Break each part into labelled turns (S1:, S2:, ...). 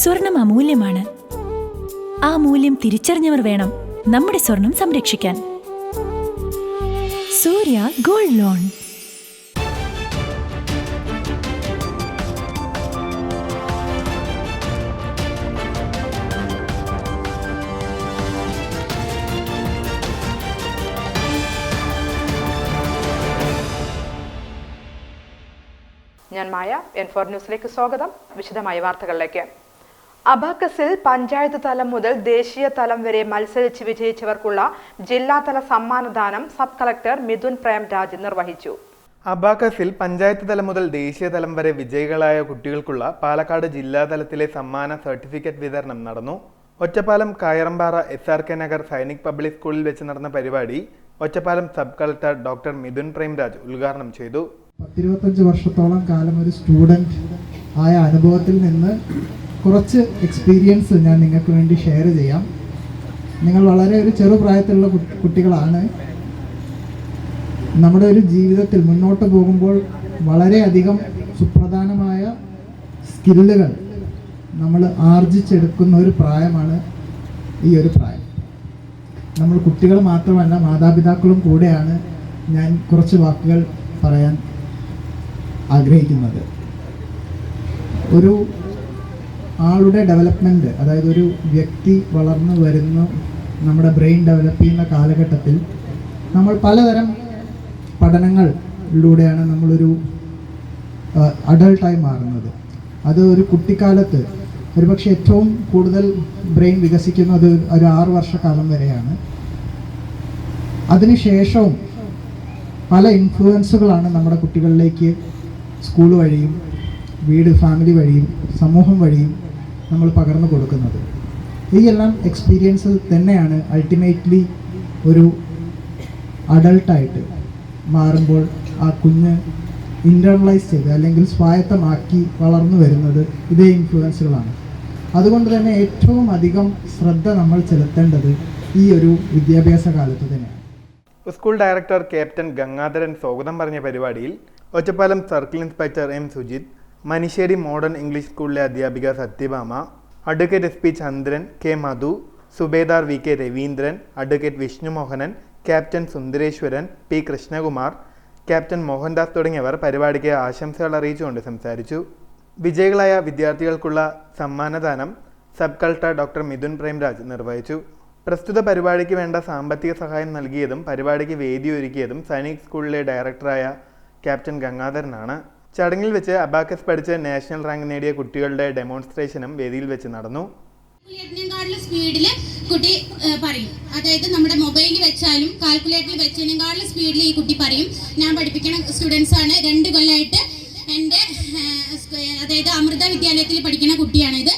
S1: സ്വർണം അമൂല്യമാണ്. ആ മൂല്യം തിരിച്ചറിഞ്ഞവർ വേണം നമ്മുടെ സ്വർണം സംരക്ഷിക്കാൻ. സൂര്യ ഗോൾഡ് ലോൺ.
S2: ഞാൻ മായ. N4 ന്യൂസിലേക്ക് സ്വാഗതം. വിശദമായ വാർത്തകളിലേക്ക്. അബാക്കസിൽ പഞ്ചായത്ത് തലം മുതൽ ദേശീയ തലം വരെ മത്സരിച്ച് വിജയിച്ചവർക്കുള്ള ജില്ലാതല സമ്മാനദാനം സബ് കളക്ടർ മിഥുൻ പ്രേംരാജ് നിർവഹിച്ചു.
S3: അബാക്കസിൽ പഞ്ചായത്ത് തലം മുതൽ ദേശീയ തലം വരെ വിജയികളായ കുട്ടികൾക്കുള്ള പാലക്കാട് ജില്ലാതലത്തിലെ സമ്മാന സർട്ടിഫിക്കറ്റ് വിതരണം നടന്നു. ഒറ്റപ്പാലം കായറമ്പാറ SRK നഗർ സൈനിക് പബ്ലിക് സ്കൂളിൽ വെച്ച് നടന്ന പരിപാടി Ottapalam sub collector doctor Mithun Premraj ഉദ്ഘാടനം ചെയ്തു.
S4: 25 വർഷത്തോളം കാലം ഒരു സ്റ്റുഡൻറ് ആയ അനുഭവത്തിൽ നിന്ന് കുറച്ച് എക്സ്പീരിയൻസ് ഞാൻ നിങ്ങൾക്ക് വേണ്ടി ഷെയർ ചെയ്യാം. നിങ്ങൾ വളരെ ഒരു ചെറുപ്രായത്തിലുള്ള കുട്ടികളാണ്. നമ്മുടെ ഒരു ജീവിതത്തിൽ മുന്നോട്ട് പോകുമ്പോൾ വളരെയധികം സുപ്രധാനമായ സ്കില്ലുകൾ നമ്മൾ ആർജിച്ചെടുക്കുന്ന ഒരു പ്രായമാണ് ഈ ഒരു പ്രായം. നമ്മൾ കുട്ടികൾ മാത്രമല്ല, മാതാപിതാക്കളും കൂടെയാണ് ഞാൻ കുറച്ച് വാക്കുകൾ പറയാൻ ആഗ്രഹിക്കുന്നത്. ഒരു ആളുടെ ഡെവലപ്മെൻറ്റ്, അതായത് ഒരു വ്യക്തി വളർന്നു വരുന്നു, നമ്മുടെ ബ്രെയിൻ ഡെവലപ്പ് ചെയ്യുന്ന കാലഘട്ടത്തിൽ നമ്മൾ പലതരം പഠനങ്ങളിലൂടെയാണ് നമ്മളൊരു അഡൾട്ടായി മാറുന്നത്. അത് ഒരു കുട്ടിക്കാലത്ത് ഒരുപക്ഷെ ഏറ്റവും കൂടുതൽ ബ്രെയിൻ വികസിക്കുന്നത് ഒരു 6 വർഷക്കാലം വരെയാണ്. അതിനുശേഷവും പല ഇൻഫ്ലുവൻസുകളാണ് നമ്മുടെ കുട്ടികളിലേക്ക് സ്കൂൾ വഴിയും വീട് ഫാമിലി വഴിയും സമൂഹം വഴിയും നമ്മൾ പകർന്നു കൊടുക്കുന്നത്. ഈ എല്ലാം എക്സ്പീരിയൻസ് തന്നെയാണ് അൾട്ടിമേറ്റ്ലി ഒരു അഡൾട്ടായിട്ട് മാറുമ്പോൾ ആ കുഞ്ഞ് ഇൻറ്റേർണലൈസ് ചെയ്ത് അല്ലെങ്കിൽ സ്വായത്തമാക്കി വളർന്നു വരുന്നത് ഇതേ ഇൻഫ്ലുവൻസുകളാണ്. അതുകൊണ്ട് തന്നെ ഏറ്റവും അധികം ശ്രദ്ധ നമ്മൾ ചെലുത്തേണ്ടത് ഈ ഒരു വിദ്യാഭ്യാസ കാലത്ത് തന്നെയാണ്.
S3: സ്കൂൾ ഡയറക്ടർ ക്യാപ്റ്റൻ ഗംഗാധരൻ സ്വാഗതം പറഞ്ഞ പരിപാടിയിൽ Ottapalam circle inspector M. Sujith, Manissery modern English സ്കൂളിലെ അധ്യാപിക Sathyabhama, advocate SP Chandran, K. Madhu, സുബേദാർ VK Raveendran, advocate Vishnumohanan, captain Sundareswaran, P. Krishnakumar, captain Mohandas തുടങ്ങിയവർ പരിപാടിക്ക് ആശംസകൾ അറിയിച്ചുകൊണ്ട് സംസാരിച്ചു. വിജയികളായ വിദ്യാർത്ഥികൾക്കുള്ള സമ്മാനദാനം sub collector doctor Mithun Premraj നിർവഹിച്ചു. പ്രസ്തുത പരിപാടിക്ക് വേണ്ട സാമ്പത്തിക സഹായം നൽകിയതും പരിപാടിക്ക് വേദിയൊരുക്കിയതും സൈനിക് സ്കൂളിലെ ഡയറക്ടറായ ക്യാപ്റ്റൻ ഗംഗാധരനാണ്. ചടങ്ങിൽ വെച്ച് അബാക്കസ് പഠിച്ച് നാഷണൽ റാങ്ക് നേടിയ കുട്ടികളുടെ ഡെമോൺസ്ട്രേഷനും വേദിയിൽ വെച്ച് നടന്നു.
S5: സ്പീഡിൽ കുട്ടി പറയും, അതായത് നമ്മുടെ മൊബൈലിൽ വെച്ചാലും കാൽക്കുലേറ്ററിൽ വെച്ചതിനേക്കാളും സ്പീഡിൽ ഈ കുട്ടി പറയും. ഞാൻ പഠിപ്പിക്കുന്ന സ്റ്റുഡൻസ് ആണ്. 2 കൊല്ലമായിട്ട് എൻ്റെ അതായത് അമൃത വിദ്യാലയത്തിൽ പഠിക്കുന്ന കുട്ടിയാണിത്.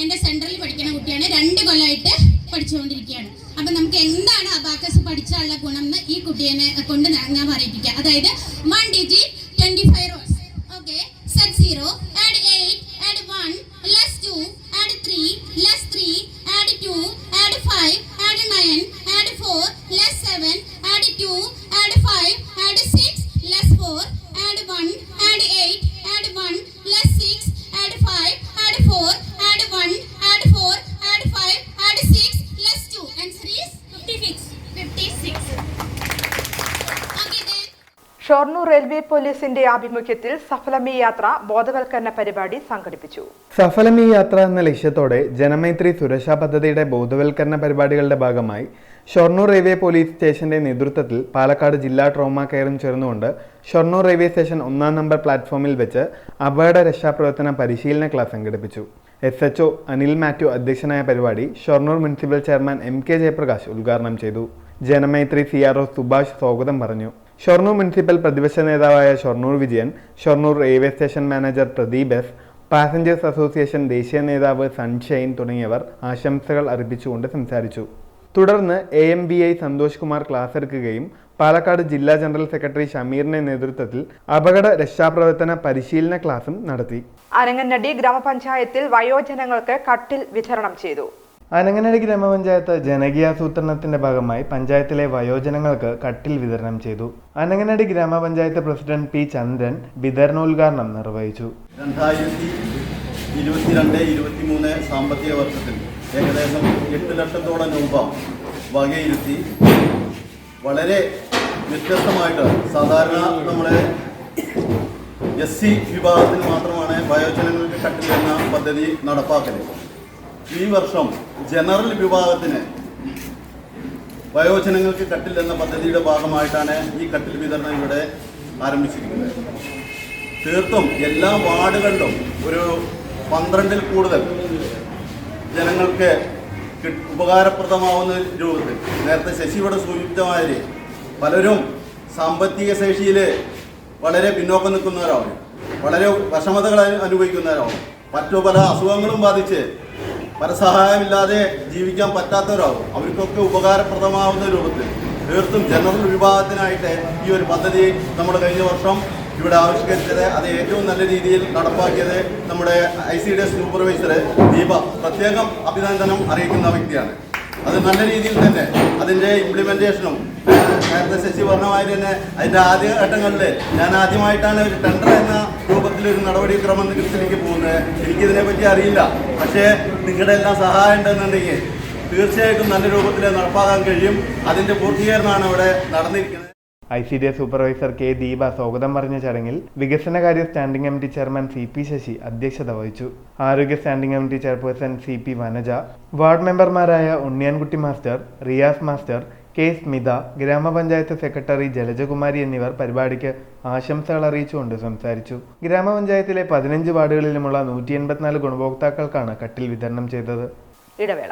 S5: എൻ്റെ സെൻട്രലിൽ പഠിക്കുന്ന കുട്ടിയാണ്. 2 കൊല്ലമായിട്ട് പഠിച്ചുകൊണ്ടിരിക്കുകയാണ്. അപ്പം നമുക്ക് എന്താണ് അബാക്കസ് പഠിച്ചാലുള്ള ഗുണം എന്ന് ഈ കുട്ടിയെ കൊണ്ട് ഞാൻ പറയിപ്പിക്കാം. അതായത് 1 digit 25 rows. Okay, set 0, add 8, add 1, less 2, add 3, less 3, add 2, add 5, add 9, add 4, less 7, add 2, add 5, add 6, less 4, add 1, add 8, add 1, less 6, add 5, add 4, add 1, add 4, add 5, add 6, less 2. Answer is 56. Okay then.
S2: Shoranur railway പോലീസിന്റെ ആഭിമുഖ്യത്തിൽ സഫലമീ യാത്ര ബോധവൽക്കരണ പരിപാടി സംഘടിപ്പിച്ചു.
S3: സഫലമീ യാത്ര എന്ന ലക്ഷ്യത്തോടെ ജനമൈത്രി സുരക്ഷാ പദ്ധതിയുടെ ബോധവൽക്കരണ പരിപാടികളുടെ ഭാഗമായി ഷൊർണൂർ റെയിൽവേ പോലീസ് സ്റ്റേഷന്റെ നേതൃത്വത്തിൽ പാലക്കാട് ജില്ലാ ട്രോമ കെയറും ചേർന്നുകൊണ്ട് ഷൊർണൂർ റെയിൽവേ സ്റ്റേഷൻ 1-ാം നമ്പർ പ്ലാറ്റ്ഫോമിൽ വെച്ച് അപകട രക്ഷാപ്രവർത്തന പരിശീലന ക്ലാസ് സംഘടിപ്പിച്ചു. SHO അനിൽ മാത്യു അധ്യക്ഷനായ പരിപാടി Shoranur municipal chairman MK Jayaprakash ഉദ്ഘാടനം ചെയ്തു. ജനമൈത്രി CRO സുഭാഷ് സ്വാഗതം പറഞ്ഞു. ഷൊർണൂർ മുനിസിപ്പൽ പ്രതിപക്ഷ നേതാവായ Shoranur Vijayan, Shoranur railway station manager Pradeep S, passengers association ദേശീയ നേതാവ് സൺഷൈൻ തുടങ്ങിയവർ ആശംസകൾ അർപ്പിച്ചുകൊണ്ട് സംസാരിച്ചു. തുടർന്ന് AMVI സന്തോഷ് കുമാർ ക്ലാസ് എടുക്കുകയും പാലക്കാട് ജില്ലാ ജനറൽ സെക്രട്ടറി ഷമീറിന്റെ നേതൃത്വത്തിൽ അപകട രക്ഷാപ്രവർത്തന പരിശീലന ക്ലാസും നടത്തി.
S2: അനങ്ങനടി ഗ്രാമപഞ്ചായത്തിൽ വയോജനങ്ങൾക്ക് കട്ടിൽ വിതരണം ചെയ്തു.
S3: അനങ്ങനടി ഗ്രാമപഞ്ചായത്ത് ജനകീയാസൂത്രണത്തിന്റെ ഭാഗമായി പഞ്ചായത്തിലെ വയോജനങ്ങൾക്ക് കട്ടിൽ വിതരണം ചെയ്തു. അനങ്ങനടി ഗ്രാമപഞ്ചായത്ത് പ്രസിഡന്റ് P. ചന്ദ്രൻ വിതരണോദ്ഘാടനം നിർവഹിച്ചു.
S6: 22-23 സാമ്പത്തിക വർഷത്തിൽ ഏകദേശം 8 ലക്ഷത്തോളം രൂപ വകയിരുത്തി വളരെ വ്യത്യസ്തമായിട്ട് സാധാരണ നമ്മുടെ SC വിഭാഗത്തിന് മാത്രമാണ് വയോജനങ്ങൾക്ക് കട്ടിൽ എന്ന പദ്ധതി നടപ്പാക്കല്. ഈ വർഷം ജനറൽ വിഭാഗത്തിന് വയോജനങ്ങൾക്ക് കട്ടിൽ എന്ന പദ്ധതിയുടെ ഭാഗമായിട്ടാണ് ഈ കട്ടിൽ വിതരണം ഇവിടെ ആരംഭിച്ചിരിക്കുന്നത്. തീർത്തും എല്ലാ വാർഡുകളിലും ഒരു 12-ൽ കൂടുതൽ ജനങ്ങൾക്ക് ഉപകാരപ്രദമാവുന്ന രൂപത്തിൽ നേരത്തെ ശശി ഇവിടെ സൂചിപ്പിച്ചമാതിരി പലരും സാമ്പത്തിക ശേഷിയിൽ വളരെ പിന്നോക്കം നിൽക്കുന്നവരാവും, വളരെ വിഷമതകൾ അനുഭവിക്കുന്നവരാവും, മറ്റു പല അസുഖങ്ങളും ബാധിച്ച് പരസഹായമില്ലാതെ ജീവിക്കാൻ പറ്റാത്തവരാവും. അവർക്കൊക്കെ ഉപകാരപ്രദമാവുന്ന രൂപത്തിൽ തീർത്തും ജനറൽ വിഭാഗത്തിനായിട്ട് ഈ ഒരു പദ്ധതി നമ്മൾ കഴിഞ്ഞ വർഷം ഇവിടെ ആവിഷ്കരിച്ചത്. അത് ഏറ്റവും നല്ല രീതിയിൽ നടപ്പാക്കിയത് നമ്മുടെ ICDS സൂപ്പർവൈസർ ദീപ പ്രത്യേകം അഭിനന്ദനം അറിയിക്കുന്ന വ്യക്തിയാണ്. അത് നല്ല രീതിയിൽ തന്നെ അതിൻ്റെ ഇംപ്ലിമെൻറ്റേഷനും നേരത്തെ ശശി പറഞ്ഞമാതിരി തന്നെ അതിൻ്റെ ആദ്യഘട്ടങ്ങളിൽ ഞാൻ ആദ്യമായിട്ടാണ് ഒരു ടെൻഡർ എന്ന രൂപത്തിലൊരു നടപടിക്രമത്തിലേക്ക് പോകുന്നത്. എനിക്കിതിനെപ്പറ്റി അറിയില്ല. പക്ഷേ നിങ്ങളുടെ എല്ലാം സഹായം ഉണ്ടെന്നുണ്ടെങ്കിൽ തീർച്ചയായിട്ടും നല്ല രൂപത്തിൽ നടപ്പാക്കാൻ കഴിയും. അതിൻ്റെ പൂർത്തീകരണമാണ് ഇവിടെ നടന്നിരിക്കുന്നത്.
S3: ICDS supervisor K. ദീപ സ്വാഗതം പറഞ്ഞ ചടങ്ങിൽ വികസനകാര്യ standing committee chairman CP Sasi അധ്യക്ഷത വഹിച്ചു. ആരോഗ്യ standing committee chairperson CP Vanaja, ward മെമ്പർമാരായ Unniyankutty master, Riyas master, K. Smitha, ഗ്രാമപഞ്ചായത്ത് സെക്രട്ടറി ജലജകുമാരി എന്നിവർ പരിപാടിക്ക് ആശംസകൾ അറിയിച്ചുകൊണ്ട് സംസാരിച്ചു. ഗ്രാമപഞ്ചായത്തിലെ 15 വാർഡുകളിലുമുള്ള 184 ഗുണഭോക്താക്കൾക്കാണ് കട്ടിൽ വിതരണം ചെയ്തത്.
S2: ഇടവേള.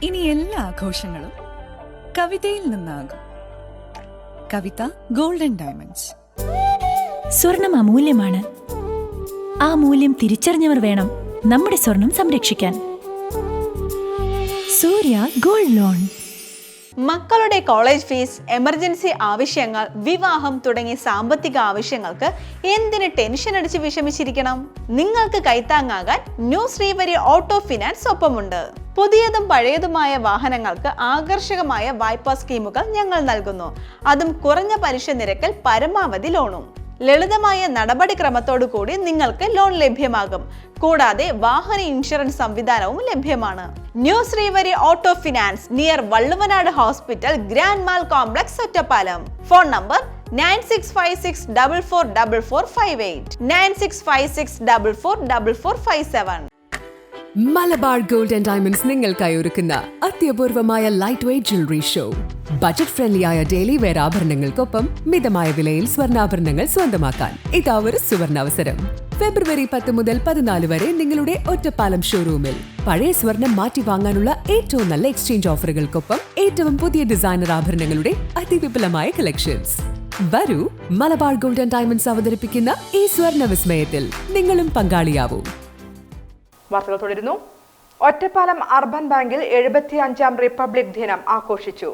S7: ഇനി എല്ലാ ആഘോഷങ്ങളും കവിതയിൽ നിന്നാകും. കവിത ഗോൾഡൻ ഡയമണ്ട്സ്.
S1: സ്വർണം അമൂല്യമാണ്. ആ മൂല്യം തിരിച്ചറിഞ്ഞവർ വേണം നമ്മുടെ സ്വർണം സംരക്ഷിക്കാൻ. സൂര്യ ഗോൾഡ് ലോൺ.
S8: മക്കളുടെ കോളേജ് ഫീസ്, എമർജൻസി ആവശ്യങ്ങൾ, വിവാഹം തുടങ്ങിയ സാമ്പത്തിക ആവശ്യങ്ങൾക്ക് എന്തിന് ടെൻഷൻ അടിച്ച് വിഷമിച്ചിരിക്കണം? നിങ്ങൾക്ക് കൈത്താങ്ങാകാൻ ന്യൂ ശ്രീവരി ഓട്ടോ ഫിനാൻസ് ഒപ്പമുണ്ട്. പുതിയതും പഴയതുമായ വാഹനങ്ങൾക്ക് ആകർഷകമായ വായ്പാ സ്കീമുകൾ ഞങ്ങൾ നൽകുന്നു. അതും കുറഞ്ഞ പലിശ നിരക്കിൽ പരമാവധി ലോണും. ലളിതമായ നടപടിക്രമത്തോടു കൂടി നിങ്ങൾക്ക് ലോൺ ലഭ്യമാകും. കൂടാതെ വാഹന ഇൻഷുറൻസ് സംവിധാനവും ലഭ്യമാണ്. New Srivari auto finance, near Valluvanad hospital, grand mall complex, Ottapalam. Phone number 9656444458, 9656444457.
S9: Malabar gold and diamonds നിങ്ങൾക്കായി ഒരുക്കുന്ന അത്യപൂർവമായ light weight jewellery show. Budget ഫ്രണ്ട്ലിയായ ഡെയിലി വെയർ ആഭരണങ്ങൾക്കൊപ്പം മിതമായ വിലയിൽ സ്വർണ്ണാഭരണങ്ങൾ സ്വന്തമാക്കാൻ ഇതാ ഒരു സുവർണാവസരം. ഫെബ്രുവരി 10 മുതൽ 14 വരെ നിങ്ങളുടെ ഒറ്റപ്പാലം ഷോറൂമിൽ പഴയ സ്വർണം മാറ്റി വാങ്ങാനുള്ള ഏറ്റവും നല്ല എക്സ്ചേഞ്ച് ഓഫറുകൾക്കൊപ്പം ഏറ്റവും പുതിയ ഡിസൈനർ ആഭരണങ്ങളുടെ അതിവിപുലമായ കളക്ഷൻസ്. വരൂ, മലബാർ ഗോൾഡ് ആൻഡ് ഡയമണ്ട്സ് അവതരിപ്പിക്കുന്ന ഈ സ്വർണ്ണ വിസ്മയത്തിൽ നിങ്ങളും പങ്കാളിയാവൂ.
S2: വാർത്തകൾ തുടരുന്നു. ഒറ്റപ്പാലം അർബൻ ബാങ്കിൽ 75ാം റിപ്പബ്ലിക് ദിനം ആഘോഷിച്ചു.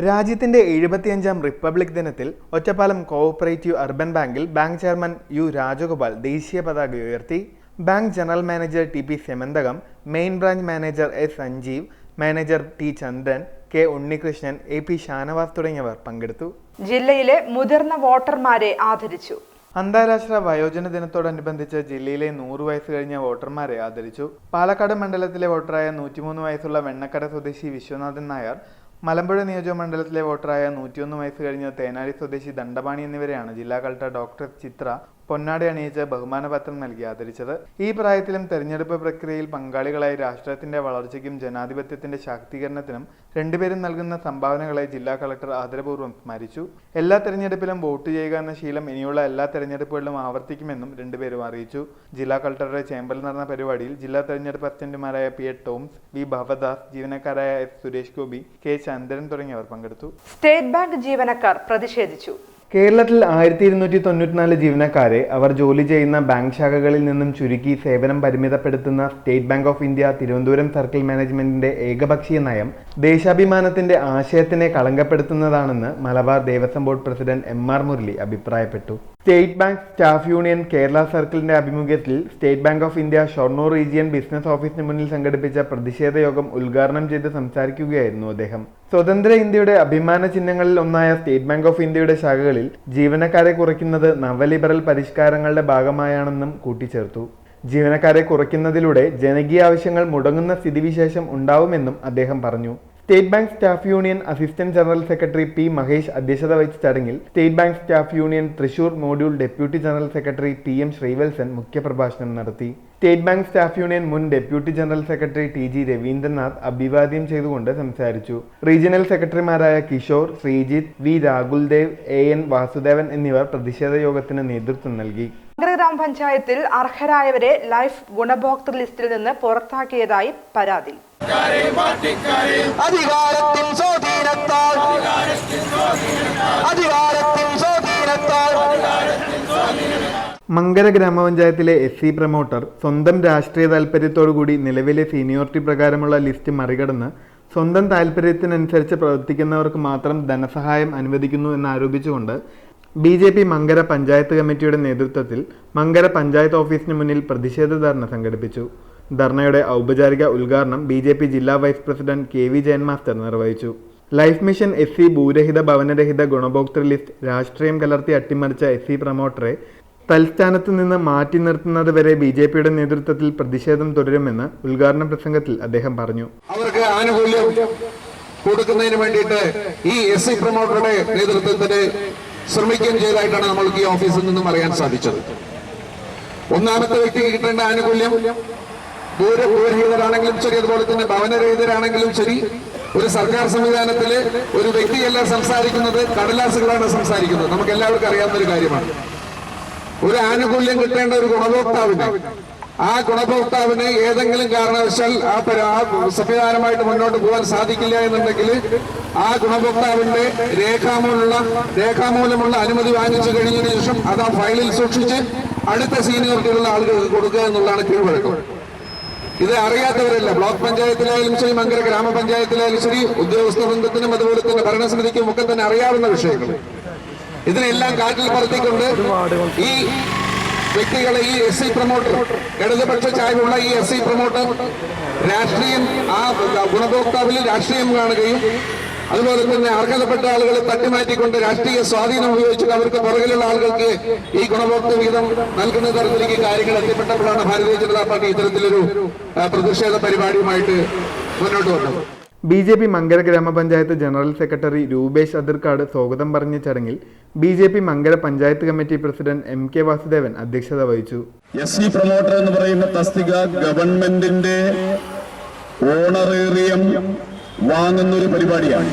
S3: രാജ്യത്തിന്റെ 75ാം റിപ്പബ്ലിക് ദിനത്തിൽ ഒറ്റപ്പാലം കോഓപ്പറേറ്റീവ് അർബൻ ബാങ്കിൽ ബാങ്ക് ചെയർമാൻ U. രാജഗോപാൽ ദേശീയ പതാക ഉയർത്തി. Bank general manager TP Semanthakam, main branch manager S. Sanjeev, manager T. Chandran, K. Unnikrishnan, AP Shanavas തുടങ്ങിയവർ പങ്കെടുത്തു.
S2: ജില്ലയിലെ മുതിർന്ന വോട്ടർമാരെ ആദരിച്ചു.
S3: അന്താരാഷ്ട്ര വയോജന ദിനത്തോടനുബന്ധിച്ച് ജില്ലയിലെ 100 വയസ്സ് കഴിഞ്ഞ വോട്ടർമാരെ ആദരിച്ചു. പാലക്കാട് മണ്ഡലത്തിലെ വോട്ടറായ 103 വയസ്സുള്ള വെണ്ണക്കട സ്വദേശി വിശ്വനാഥൻ നായർ, മലമ്പുഴ നിയോജക മണ്ഡലത്തിലെ വോട്ടറായ 101 വയസ്സ് കഴിഞ്ഞ തേനാടി സ്വദേശി ദണ്ഡപാണി എന്നിവരെയാണ് ജില്ലാ കളക്ടർ ഡോക്ടർ ചിത്ര പൊന്നാടി അണിയിച്ച് ബഹുമാനപത്രം നൽകി ആദരിച്ചത്. ഈ പ്രായത്തിലും തെരഞ്ഞെടുപ്പ് പ്രക്രിയയിൽ പങ്കാളികളായി രാഷ്ട്രത്തിന്റെ വളർച്ചയ്ക്കും ജനാധിപത്യത്തിന്റെ ശാക്തീകരണത്തിനും രണ്ടുപേരും നൽകുന്ന സംഭാവനകളെ ജില്ലാ കളക്ടർ ആദരപൂർവ്വം സ്മരിച്ചു. എല്ലാ തെരഞ്ഞെടുപ്പിലും വോട്ട് ചെയ്യുക എന്ന ശീലം ഇനിയുള്ള എല്ലാ തെരഞ്ഞെടുപ്പുകളിലും ആവർത്തിക്കുമെന്നും രണ്ടുപേരും അറിയിച്ചു. ജില്ലാ കളക്ടറുടെ ചേംബറിൽ നടന്ന പരിപാടിയിൽ ജില്ലാ തെരഞ്ഞെടുപ്പ് അസിസ്റ്റന്റുമാരായ P. Toms, V. Bhavadas, ജീവനക്കാരായ S. Suresh Gopi, K. ചന്ദ്രൻ തുടങ്ങിയവർ പങ്കെടുത്തു.
S2: സ്റ്റേറ്റ് ബാങ്ക് ജീവനക്കാർ പ്രതിഷേധിച്ചു.
S3: കേരളത്തിൽ 1294 ജീവനക്കാരെ അവർ ജോലി ചെയ്യുന്ന ബാങ്ക് ശാഖകളിൽ നിന്നും ചുരുക്കി സേവനം പരിമിതപ്പെടുത്തുന്ന state bank of India Thiruvananthapuram circle മാനേജ്മെന്റിന്റെ ഏകപക്ഷീയ നയം ദേശാഭിമാനത്തിന്റെ ആശയത്തിനെ കളങ്കപ്പെടുത്തുന്നതാണെന്ന് Malabar Devaswom board president MR Murali അഭിപ്രായപ്പെട്ടു. State bank staff union Kerala സർക്കിളിന്റെ ആഭിമുഖ്യത്തിൽ state bank of India Shoranur region business ഓഫീസിന് മുന്നിൽ സംഘടിപ്പിച്ച പ്രതിഷേധ യോഗം ഉദ്ഘാടനം ചെയ്ത് സംസാരിക്കുകയായിരുന്നു അദ്ദേഹം. സ്വതന്ത്ര ഇന്ത്യയുടെ അഭിമാന ചിഹ്നങ്ങളിൽ ഒന്നായ സ്റ്റേറ്റ് ബാങ്ക് ഓഫ് ഇന്ത്യയുടെ ശാഖകളിൽ ജീവനക്കാരെ കുറയ്ക്കുന്നത് നവലിബറൽ പരിഷ്കാരങ്ങളുടെ ഭാഗമായാണെന്നും കൂട്ടിച്ചേർത്തു. ജീവനക്കാരെ കുറയ്ക്കുന്നതിലൂടെ ജനകീയ ആവശ്യങ്ങൾ മുടങ്ങുന്ന സ്ഥിതിവിശേഷം ഉണ്ടാവുമെന്നും അദ്ദേഹം പറഞ്ഞു. State bank staff union assistant general secretary P. Mahesh അധ്യക്ഷത വഹിച്ച ചടങ്ങിൽ state bank staff union Thrissur module deputy general secretary PM Sreevalsan മുഖ്യപ്രഭാഷണം നടത്തി. സ്റ്റേറ്റ് ബാങ്ക് സ്റ്റാഫ് യൂണിയൻ മുൻ deputy general secretary TG Raveendranath അഭിവാദ്യം ചെയ്തുകൊണ്ട് സംസാരിച്ചു. റീജിയണൽ സെക്രട്ടറിമാരായ കിഷോർ, ശ്രീജിത്ത്, V. രാഹുൽദേവ്, AN വാസുദേവൻ എന്നിവർ പ്രതിഷേധ യോഗത്തിന് നേതൃത്വം നൽകി.
S2: ഗ്രാമപഞ്ചായത്തിൽ അർഹരായവരെ ലൈഫ് ഗുണഭോക്തൃ ലിസ്റ്റിൽ നിന്ന് പുറത്താക്കിയതായി പരാതി.
S3: മങ്കര ഗ്രാമപഞ്ചായത്തിലെ SC പ്രമോട്ടർ സ്വന്തം രാഷ്ട്രീയ താൽപര്യത്തോടുകൂടി നിലവിലെ സീനിയോറിറ്റി പ്രകാരമുള്ള ലിസ്റ്റ് മറികടന്ന് സ്വന്തം താൽപര്യത്തിനനുസരിച്ച് പ്രവർത്തിക്കുന്നവർക്ക് മാത്രം ധനസഹായം അനുവദിക്കുന്നു എന്നാരോപിച്ചുകൊണ്ട് BJP മങ്കര പഞ്ചായത്ത് കമ്മിറ്റിയുടെ നേതൃത്വത്തിൽ മങ്കര പഞ്ചായത്ത് ഓഫീസിന് മുന്നിൽ പ്രതിഷേധ ധർണ സംഘടിപ്പിച്ചു. ധർണയുടെ ഔപചാരിക ഉദ്ഘാടനം BJP ജില്ലാ vice president KV Jayan master നിർവഹിച്ചു. ലൈഫ് മിഷൻ SC ഭൂരഹിത ഭവനരഹിത ഗുണഭോക്തൃ ലിസ്റ്റ് രാഷ്ട്രീയം കലർത്തി അട്ടിമറിച്ച SC പ്രമോട്ടറെ തൽസ്ഥാനത്ത് നിന്ന് മാറ്റി നിർത്തുന്നത് വരെ BJPയുടെ നേതൃത്വത്തിൽ പ്രതിഷേധം തുടരുമെന്ന് ഉദ്ഘാടന പ്രസംഗത്തിൽ അദ്ദേഹം പറഞ്ഞു.
S10: അവർക്ക് ആനുകൂല്യം കൊടുക്കുന്നതിന് വേണ്ടിയിട്ട് ഈ SC പ്രമോട്ടറുടെ നേതൃത്വത്തിന് ശ്രമിക്കുകയും ചെയ്തതായിട്ടാണ് നമ്മൾക്ക് ഈ ഓഫീസിൽ നിന്നും അറിയാൻ സാധിച്ചത്. ഒന്നാമത്തെ വ്യക്തിക്ക് കിട്ടേണ്ട ആനുകൂല്യം ഭൂരഹിതരാണെങ്കിലും ശരി, അതുപോലെ തന്നെ ഭവനരഹിതരാണെങ്കിലും ശരി, ഒരു സർക്കാർ സംവിധാനത്തില് ഒരു വ്യക്തിയല്ല സംസാരിക്കുന്നത്, കടലാസുകളാണ് സംസാരിക്കുന്നത്. നമുക്ക് എല്ലാവർക്കും അറിയാവുന്ന ഒരു കാര്യമാണ്. ഒരു ആനുകൂല്യം കിട്ടേണ്ട ഒരു ഗുണഭോക്താവിന്, ആ ഗുണഭോക്താവിന് ഏതെങ്കിലും കാരണവശാൽ ആ സംവിധാനമായിട്ട് മുന്നോട്ട് പോകാൻ സാധിക്കില്ല എന്നുണ്ടെങ്കിൽ ആ ഗുണഭോക്താവിന്റെ രേഖാമൂലമുള്ള അനുമതി വാങ്ങിച്ചു കഴിഞ്ഞതിന് ശേഷം അത് ആ ഫയലിൽ സൂക്ഷിച്ച് അടുത്ത സീനിയോറിറ്റിയുള്ള ആളുകൾക്ക് കൊടുക്കുക എന്നുള്ളതാണ് കീഴ്വഴക്കം. ഇത് അറിയാത്തവരല്ല. ബ്ലോക്ക് പഞ്ചായത്തിലായാലും ശരി, മങ്കര ഗ്രാമപഞ്ചായത്തിലായാലും ശരി, ഉദ്യോഗസ്ഥ വൃന്ദത്തിനും അതുപോലെ തന്നെ ഭരണസമിതിക്കും ഒക്കെ തന്നെ അറിയാവുന്ന വിഷയങ്ങൾ. ഇതിനെല്ലാം കാറ്റിൽ പറത്തിക്കൊണ്ട് ഈ വ്യക്തികളെ, ഈ SC പ്രമോട്ടർ, ഇടതുപക്ഷ ചായ്വുള്ള ഈ SC പ്രമോട്ടർ രാഷ്ട്രീയം, ആ ഗുണഭോക്താവിൽ രാഷ്ട്രീയം കാണുകയും അതുപോലെ തന്നെ അർഹതപ്പെട്ട ആളുകളെ തട്ടിമാറ്റിക്കൊണ്ട് രാഷ്ട്രീയ സ്വാധീനം ഉപയോഗിച്ചിട്ട് അവർക്ക് പുറകിലുള്ള ആളുകൾക്ക് ഈ ഗുണഭോക്തൃ വിഹിതം നൽകുന്ന തരത്തിലേക്ക് കാര്യങ്ങൾ എത്തിപ്പെട്ടപ്പോഴാണ് ഭാരതീയ ജനതാ പാർട്ടി ഇത്തരത്തിലൊരു പ്രതിഷേധ പരിപാടിയുമായിട്ട് മുന്നോട്ട് വന്നത്.
S3: BJP മങ്കര ഗ്രാമപഞ്ചായത്ത് ജനറൽ സെക്രട്ടറി രൂപേഷ് അതിർക്കാട് സ്വാഗതം പറഞ്ഞ ചടങ്ങിൽ BJP Mankara panchayat committee president MK Vasudevan അധ്യക്ഷത വഹിച്ചു.
S6: SC പ്രമോട്ടർ എന്ന് പറയുന്ന തസ്തിക ഗവൺമെന്റിന്റെ ഓണറേറിയം വാങ്ങുന്നൊരു പരിപാടിയാണ്.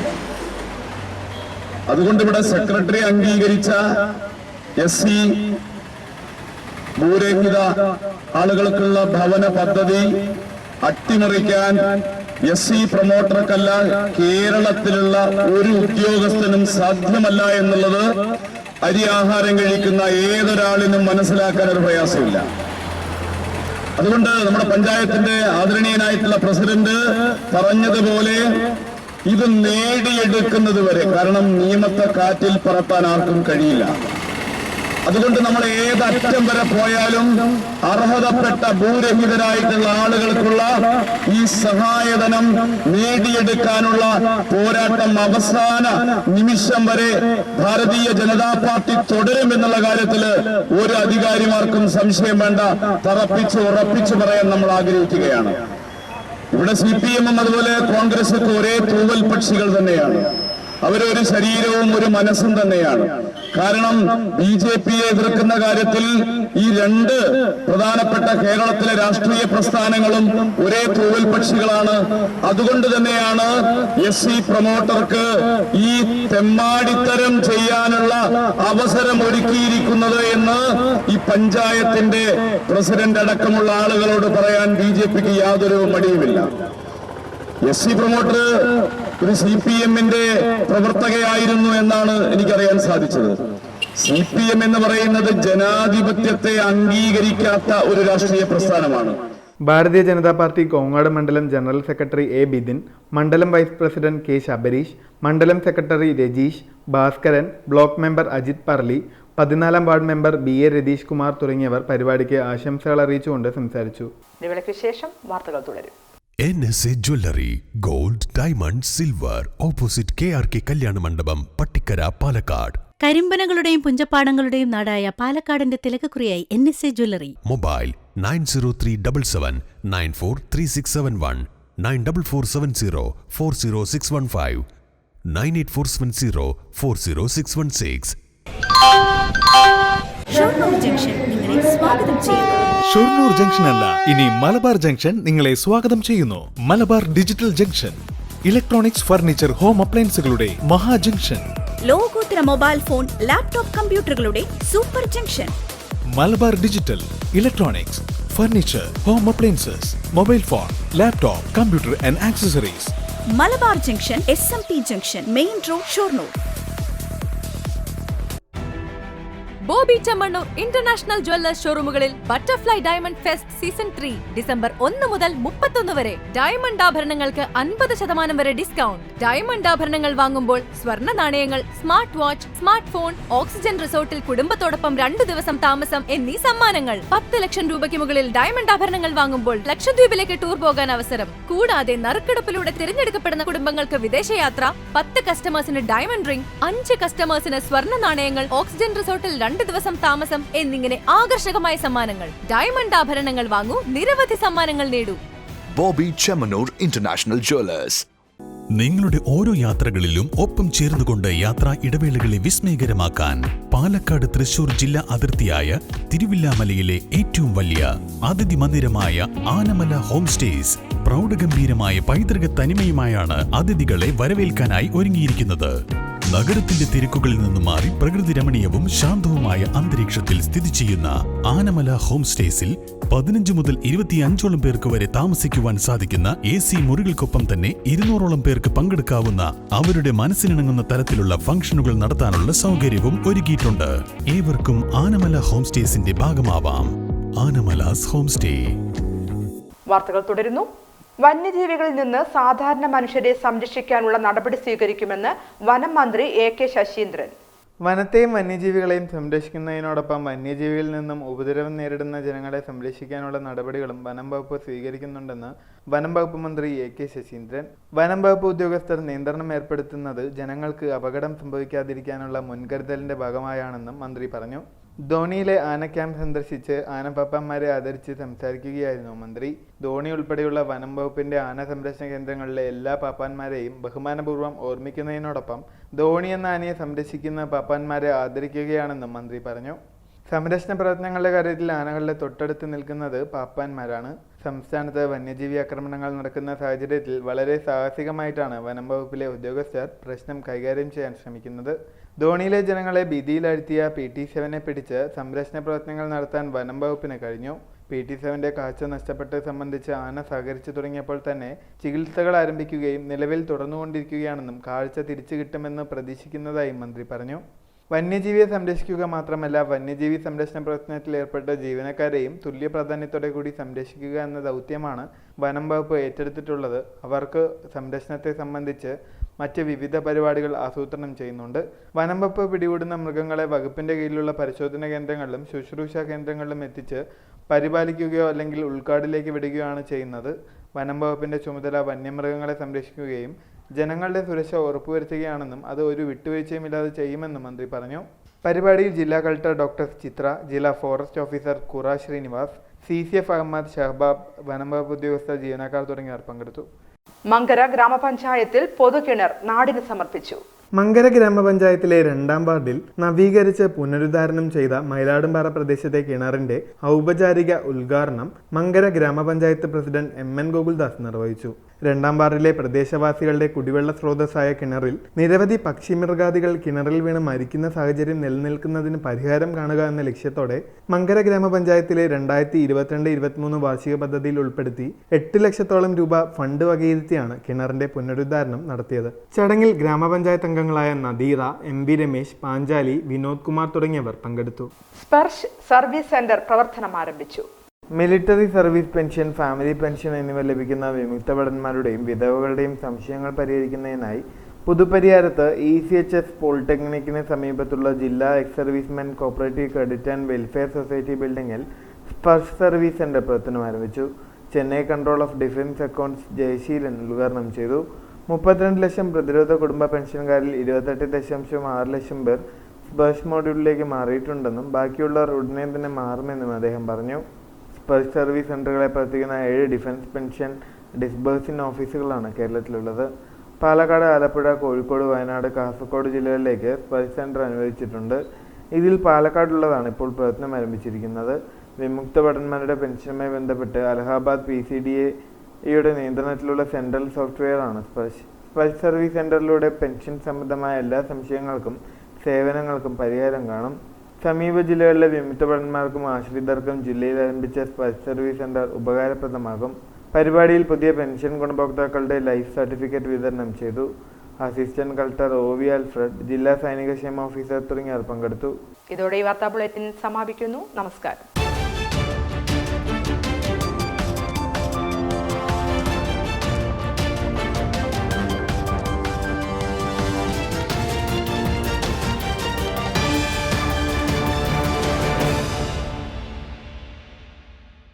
S6: അതുകൊണ്ട് ഇവിടെ സെക്രട്ടറി അംഗീകരിച്ച SC ഭൂരഹിത ആളുകൾക്കുള്ള ഭവന പദ്ധതി അട്ടിമറിക്കാൻ SC പ്രമോട്ടർക്കല്ല കേരളത്തിലുള്ള ഒരു ഉദ്യോഗസ്ഥനും സാധ്യമല്ല എന്നുള്ളത് അരി ആഹാരം കഴിക്കുന്ന ഏതൊരാളിനും മനസ്സിലാക്കാൻ ഒരു പ്രയാസമില്ല. അതുകൊണ്ട് നമ്മുടെ പഞ്ചായത്തിന്റെ ആദരണീയനായിട്ടുള്ള പ്രസിഡന്റ് പറഞ്ഞതുപോലെ ഇത് നേടിയെടുക്കുന്നത് വരെ, കാരണം നിയമത്തെ കാറ്റിൽ പറത്താൻ ആർക്കും കഴിയില്ല. അതുകൊണ്ട് നമ്മൾ ഏതറ്റം വരെ പോയാലും അർഹതപ്പെട്ട ഭൂരഹിതരായിട്ടുള്ള ആളുകൾക്കുള്ള ഈ സഹായധനം നേടിയെടുക്കാനുള്ള പോരാട്ടം അവസാന നിമിഷം വരെ ഭാരതീയ ജനതാ പാർട്ടി തുടരുമെന്നുള്ള കാര്യത്തിൽ ഒരു അധികാരിമാർക്കും സംശയം വേണ്ട. ഉറപ്പിച്ചു പറയാൻ നമ്മൾ ആഗ്രഹിക്കുകയാണ്. ഇവിടെ CPM-ഉം അതുപോലെ കോൺഗ്രസും ഒരേ തൂവൽ പക്ഷികൾ തന്നെയാണ്. അവരൊരു ശരീരവും ഒരു മനസ്സും തന്നെയാണ്. കാരണം BJPയെ എതിർക്കുന്ന കാര്യത്തിൽ ഈ രണ്ട് പ്രധാനപ്പെട്ട കേരളത്തിലെ രാഷ്ട്രീയ പ്രസ്ഥാനങ്ങളും ഒരേ തൂവൽ പക്ഷികളാണ്. അതുകൊണ്ട് തന്നെയാണ് SC പ്രമോട്ടർക്ക് ഈ തെമ്മാടിത്തരം ചെയ്യാനുള്ള അവസരം ഒരുക്കിയിരിക്കുന്നത് എന്ന് ഈ പഞ്ചായത്തിന്റെ പ്രസിഡന്റ് അടക്കമുള്ള ആളുകളോട് പറയാൻ BJPക്ക് യാതൊരു മടിയുമില്ല.
S10: SC പ്രൊമോട്ടർ ഒരു CPM-ന്റെ പ്രവർത്തകയായിരുന്നു എന്നാണ് എനിക്കറിയാൻ സാധിച്ചത്. CPM എന്ന് പറയുന്നത് ജനാധിപത്യത്തെ അംഗീകരിക്കാത്ത ഒരു രാഷ്ട്രീയ പ്രസ്ഥാനമാണ്.
S3: ഭാരതീയ ജനതാ പാർട്ടി കോങ്ങാട് മണ്ഡലം ജനറൽ സെക്രട്ടറി A. ബിദിൻ, മണ്ഡലം വൈസ് പ്രസിഡന്റ് K. ശബരീഷ്, മണ്ഡലം secretary Rajeesh, Bhaskaran, block member Ajith Parli, 14-ാം ward member BA Ratheesh Kumar തുടങ്ങിയവർ പരിപാടിക്ക് ആശംസകൾ അറിയിച്ചുകൊണ്ട് സംസാരിച്ചു.
S2: ശേഷം വാർത്തകൾ തുടരും.
S11: NSA jewellery gold, diamond, silver, opposite KRK Kalyana Mandapam, Pattikkara, Palakkad.
S1: കരിമ്പനകളുടെയും പുഞ്ചപ്പാടങ്ങളുടെയും നാടായ പാലക്കാടിന്റെ തിലകക്കുറിയായി NSA jewellery.
S11: Mobile 9037943671, 9447040615, 9847040616.
S1: Shoranur junction നിങ്ങളെ സ്വാഗതം ചെയ്യുന്നു.
S12: ഷൊർണൂർ ജംഗ്ഷൻ അല്ല, ഇനി മലബാർ ജംഗ്ഷൻ നിങ്ങളെ സ്വാഗതം ചെയ്യുന്നു. Malabar digital junction, electronics, furniture, home അപ്ലയൻസുകളുടെ മഹാ ജംഗ്ഷൻ.
S1: ലോകോത്തര മൊബൈൽ ഫോൺ, ലാപ്ടോപ്പ്, കമ്പ്യൂട്ടറുകളുടെ super junction.
S12: Malabar digital, electronics, furniture, home appliances, mobile phone, laptop, computer and accessories.
S1: Malabar junction, SMP junction, main road, Shoranur.
S13: Bobby Chemmanur international jewellers ഷോറൂമുകളിൽ butterfly diamond fest season 3 December 1 മുതൽ 31 വരെ. Diamond ആഭരണങ്ങൾക്ക് 50% വരെ discount. Diamond ആഭരണങ്ങൾ വാങ്ങുമ്പോൾ സ്വർണ്ണ നാണയങ്ങൾ, smart watch, smart phone, oxygen റിസോർട്ടിൽ കുടുംബത്തോടൊപ്പം 2 ദിവസം താമസം എന്നീ സമ്മാനങ്ങൾ. 10 ലക്ഷം രൂപയ്ക്ക് മുകളിൽ ഡയമണ്ട് ആഭരണങ്ങൾ വാങ്ങുമ്പോൾ ലക്ഷദ്വീപിലേക്ക് ടൂർ പോകാൻ അവസരം. കൂടാതെ നറുക്കെടുപ്പിലൂടെ തിരഞ്ഞെടുക്കപ്പെടുന്ന കുടുംബങ്ങൾക്ക് വിദേശയാത്ര, 10 കസ്റ്റമേഴ്സിന് ഡയമണ്ട് റിംഗ്, 5 കസ്റ്റമേഴ്സിന് സ്വർണ്ണ നാണയങ്ങൾ, ഓക്സിജൻ റിസോർട്ടിൽ 2 ദിവസം താമസം എന്നിങ്ങനെ ആകർഷകമായ സമ്മാനങ്ങൾ. ഡയമണ്ട് ആഭരണങ്ങൾ വാങ്ങൂ, നിരവധി സമ്മാനങ്ങൾ നേടൂ.
S11: Bobby Chemmanur international Jewellers. നിങ്ങളുടെ ഓരോ യാത്രകളിലും ഒപ്പം ചേർന്നുകൊണ്ട് യാത്രാ ഇടവേളകളെ വിസ്മയകരമാക്കാൻ പാലക്കാട് തൃശൂർ ജില്ലാ അതിർത്തിയായ തിരുവില്ലാമലയിലെ ഏറ്റവും വലിയ അതിഥി മന്ദിരമായ ആനമല ഹോം സ്റ്റേസ് പ്രൗഢഗംഭീരമായ പൈതൃക തനിമയുമായാണ് അതിഥികളെ വരവേൽക്കാനായി ഒരുങ്ങിയിരിക്കുന്നത്. നഗരത്തിന്റെ തിരക്കുകളിൽ നിന്നും മാറി പ്രകൃതി രമണീയവും ശാന്തവുമായ അന്തരീക്ഷത്തിൽ സ്ഥിതി ചെയ്യുന്ന ആനമല ഹോം സ്റ്റേസിൽ 15 മുതൽ 25ഓളം പേർക്ക് വരെ താമസിക്കുവാൻ സാധിക്കുന്ന AC മുറികൾക്കൊപ്പം തന്നെ 200ഓളം പേർക്ക് പങ്കെടുക്കാവുന്ന അവരുടെ മനസ്സിനിണങ്ങുന്ന തരത്തിലുള്ള ഫംഗ്ഷനുകൾ നടത്താനുള്ള സൗകര്യവും ഒരുക്കിയിട്ടുണ്ട്. ഏവർക്കും ആനമല ഹോം സ്റ്റേസിന്റെ ഭാഗമാവാം. Anamalas home stay.
S2: വാർത്തകൾ തുടരുന്നു. വന്യജീവികളിൽ നിന്ന് സാധാരണ മനുഷ്യരെ സംരക്ഷിക്കാനുള്ള നടപടി സ്വീകരിക്കുമെന്ന് വനം മന്ത്രി AK ശശീന്ദ്രൻ.
S3: വനത്തെയും വന്യജീവികളെയും സംരക്ഷിക്കുന്നതിനോടൊപ്പം വന്യജീവികളിൽ നിന്നും ഉപദ്രവം നേരിടുന്ന ജനങ്ങളെ സംരക്ഷിക്കാനുള്ള നടപടികളും വനം വകുപ്പ് സ്വീകരിക്കുന്നുണ്ടെന്ന് വനം വകുപ്പ് മന്ത്രി AK ശശീന്ദ്രൻ. വനം വകുപ്പ് ഉദ്യോഗസ്ഥർ നിയന്ത്രണം ഏർപ്പെടുത്തുന്നത് ജനങ്ങൾക്ക് അപകടം സംഭവിക്കാതിരിക്കാനുള്ള മുൻകരുതലിന്റെ ഭാഗമായാണെന്നും മന്ത്രി പറഞ്ഞു. ധോണിയിലെ ആന ക്യാമ്പ് സന്ദർശിച്ച് ആനപ്പാപ്പാന്മാരെ ആദരിച്ച് സംസാരിക്കുകയായിരുന്നു മന്ത്രി. ധോണി ഉൾപ്പെടെയുള്ള വനം വകുപ്പിന്റെ ആന സംരക്ഷണ കേന്ദ്രങ്ങളിലെ എല്ലാ പാപ്പാന്മാരെയും ബഹുമാനപൂർവ്വം ഓർമ്മിക്കുന്നതിനോടൊപ്പം ധോണി എന്ന ആനയെ സംരക്ഷിക്കുന്ന പാപ്പാന്മാരെ ആദരിക്കുകയാണെന്നും മന്ത്രി പറഞ്ഞു. സംരക്ഷണ പ്രവർത്തനങ്ങളുടെ കാര്യത്തിൽ ആനകളുടെ തൊട്ടടുത്ത് നിൽക്കുന്നത് പാപ്പാന്മാരാണ്. സംസ്ഥാനത്ത് വന്യജീവി ആക്രമണങ്ങൾ നടക്കുന്ന സാഹചര്യത്തിൽ വളരെ സാഹസികമായിട്ടാണ് വനം വകുപ്പിലെ ഉദ്യോഗസ്ഥർ പ്രശ്നം കൈകാര്യം ചെയ്യാൻ ശ്രമിക്കുന്നത്. ധോണിയിലെ ജനങ്ങളെ ഭീതിയിലാഴ്ത്തിയ PT7 പിടിച്ച് സംരക്ഷണ പ്രവർത്തനങ്ങൾ നടത്താൻ വനം വകുപ്പിന് കഴിഞ്ഞു. PT7 കാഴ്ച നഷ്ടപ്പെട്ടത് സംബന്ധിച്ച് ആന സഹകരിച്ചു തുടങ്ങിയപ്പോൾ തന്നെ ചികിത്സകൾ ആരംഭിക്കുകയും നിലവിൽ തുടർന്നുകൊണ്ടിരിക്കുകയാണെന്നും കാഴ്ച തിരിച്ചു കിട്ടുമെന്ന് പ്രതീക്ഷിക്കുന്നതായും മന്ത്രി പറഞ്ഞു. വന്യജീവിയെ സംരക്ഷിക്കുക മാത്രമല്ല, വന്യജീവി സംരക്ഷണ പ്രവർത്തനത്തിൽ ഏർപ്പെട്ട ജീവനക്കാരെയും തുല്യ പ്രാധാന്യത്തോടെ കൂടി സംരക്ഷിക്കുക എന്ന ദൗത്യമാണ് വനം വകുപ്പ് ഏറ്റെടുത്തിട്ടുള്ളത്. അവർക്ക് സംരക്ഷണത്തെ സംബന്ധിച്ച് മറ്റ് വിവിധ പരിപാടികൾ ആസൂത്രണം ചെയ്യുന്നുണ്ട്. വനം വകുപ്പ് പിടികൂടുന്ന മൃഗങ്ങളെ വകുപ്പിന്റെ കീഴിലുള്ള പരിശോധന കേന്ദ്രങ്ങളിലും ശുശ്രൂഷ കേന്ദ്രങ്ങളിലും എത്തിച്ച് പരിപാലിക്കുകയോ അല്ലെങ്കിൽ ഉൾക്കാടിലേക്ക് വിടുകയാണ് ചെയ്യുന്നത്. വനം വകുപ്പിന്റെ ചുമതല വന്യമൃഗങ്ങളെ സംരക്ഷിക്കുകയും ജനങ്ങളുടെ സുരക്ഷ ഉറപ്പുവരുത്തുകയാണെന്നും അത് ഒരു വിട്ടുവീഴ്ചയുമില്ലാതെ ചെയ്യുമെന്നും മന്ത്രി പറഞ്ഞു. പരിപാടിയിൽ ജില്ലാ കളക്ടർ ഡോക്ടർ ചിത്ര, ജില്ലാ ഫോറസ്റ്റ് ഓഫീസർ കുറ ശ്രീനിവാസ്, CCF അഹമ്മദ്, ഷഹബാബ്, വനം വകുപ്പ് ഉദ്യോഗസ്ഥർ, ജീവനക്കാർ തുടങ്ങിയവർ പങ്കെടുത്തു.
S2: മങ്കര ഗ്രാമപഞ്ചായത്തിൽ പൊതുകിണർ നാടിന് സമർപ്പിച്ചു.
S3: മങ്കര ഗ്രാമപഞ്ചായത്തിലെ 2-ാം വാർഡിൽ നവീകരിച്ച് പുനരുദ്ധാരണം ചെയ്ത മയിലാടുംപാറ പ്രദേശത്തെ കിണറിന്റെ ഔപചാരിക ഉദ്ഘാടനം മങ്കര ഗ്രാമപഞ്ചായത്ത് പ്രസിഡന്റ് MN ഗോകുൽദാസ് നിർവഹിച്ചു. രണ്ടാം വാർഡിലെ പ്രദേശവാസികളുടെ കുടിവെള്ള സ്രോതസ്സായ കിണറിൽ നിരവധി പക്ഷിമൃഗാദികൾ കിണറിൽ വീണ് മരിക്കുന്ന സാഹചര്യം നിലനിൽക്കുന്നതിന് പരിഹാരം കാണുക എന്ന ലക്ഷ്യത്തോടെ മങ്കര ഗ്രാമപഞ്ചായത്തിലെ 2022-23 വാർഷിക പദ്ധതിയിൽ ഉൾപ്പെടുത്തി 8 ലക്ഷത്തോളം രൂപ ഫണ്ട് വകയിരുത്തിയാണ് കിണറിന്റെ പുനരുദ്ധാരണം നടത്തിയത്. ചടങ്ങിൽ ഗ്രാമപഞ്ചായത്ത് അംഗങ്ങളായ നദീറ, MB രമേശ്, പാഞ്ചാലി, വിനോദ് കുമാർ തുടങ്ങിയവർ പങ്കെടുത്തു.
S2: സ്പർശ് സർവീസ് സെന്റർ പ്രവർത്തനം ആരംഭിച്ചു.
S3: Military service pension, family pension എന്നിവ ലഭിക്കുന്ന വിമുക്ത ഭടന്മാരുടെയും വിധവകളുടെയും സംശയങ്ങൾ പരിഹരിക്കുന്നതിനായി പുതുപ്പരിയാരത്ത് ECHS പോളിടെക്നിക്കിന് സമീപത്തുള്ള ജില്ലാ ex servicemen cooperative credit and welfare society ബിൽഡിംഗിൽ സ്പർശ് സർവീസ് സെന്റർ പ്രവർത്തനം ആരംഭിച്ചു. Chennai control of defence accounts Jayaseelan ഉദ്ഘാടനം ചെയ്തു. 32 ലക്ഷം പ്രതിരോധ കുടുംബ പെൻഷൻകാരിൽ 28.6 ലക്ഷം പേർ സ്പർശ് മോഡ്യൂളിലേക്ക് മാറിയിട്ടുണ്ടെന്നും ബാക്കിയുള്ളവർ ഉടനെ തന്നെ മാറുമെന്നും അദ്ദേഹം പറഞ്ഞു. സ്പർശ് സർവീസ് സെന്ററുകളെ പ്രവർത്തിക്കുന്ന 7 ഡിഫൻസ് പെൻഷൻ ഡിസ്ബേഴ്സിംഗ് ഓഫീസുകളാണ് കേരളത്തിലുള്ളത്. പാലക്കാട്, ആലപ്പുഴ, കോഴിക്കോട്, വയനാട്, കാസർഗോഡ് ജില്ലകളിലേക്ക് സ്പർശ് സെന്റർ അനുവദിച്ചിട്ടുണ്ട്. ഇതിൽ പാലക്കാടുള്ളതാണ് ഇപ്പോൾ പ്രവർത്തനം ആരംഭിച്ചിരിക്കുന്നത്. വിമുക്ത ഭടന്മാരുടെ പെൻഷനുമായി ബന്ധപ്പെട്ട് അലഹാബാദ് PCDA-യുടെ നിയന്ത്രണത്തിലുള്ള സെൻട്രൽ സോഫ്റ്റ്വെയറാണ് സ്പർശ്. സ്പർശ് സർവീസ് സെന്ററിലൂടെ പെൻഷൻ സംബന്ധമായ എല്ലാ സംശയങ്ങൾക്കും സേവനങ്ങൾക്കും പരിഹാരം കാണും. സമീപ ജില്ലകളിലെ വിമുക്ത ഭടന്മാർക്കും ആശ്രിതർക്കും ജില്ലയിൽ ആരംഭിച്ച സ്പർശ് സർവീസ് സെന്റർ ഉപകാരപ്രദമാകും. പരിപാടിയിൽ പുതിയ പെൻഷൻ ഗുണഭോക്താക്കളുടെ ലൈഫ് സർട്ടിഫിക്കറ്റ് വിതരണം ചെയ്തു. അസിസ്റ്റന്റ് കളക്ടർ OV ആൽഫ്രഡ്, ജില്ലാ സൈനിക ക്ഷേമ ഓഫീസർ തുടങ്ങിയവർ പങ്കെടുത്തു.
S2: ഇതോടെ ഈ വാർത്താ ബുള്ളറ്റിൻ സമാപിക്കുന്നു. നമസ്കാരം.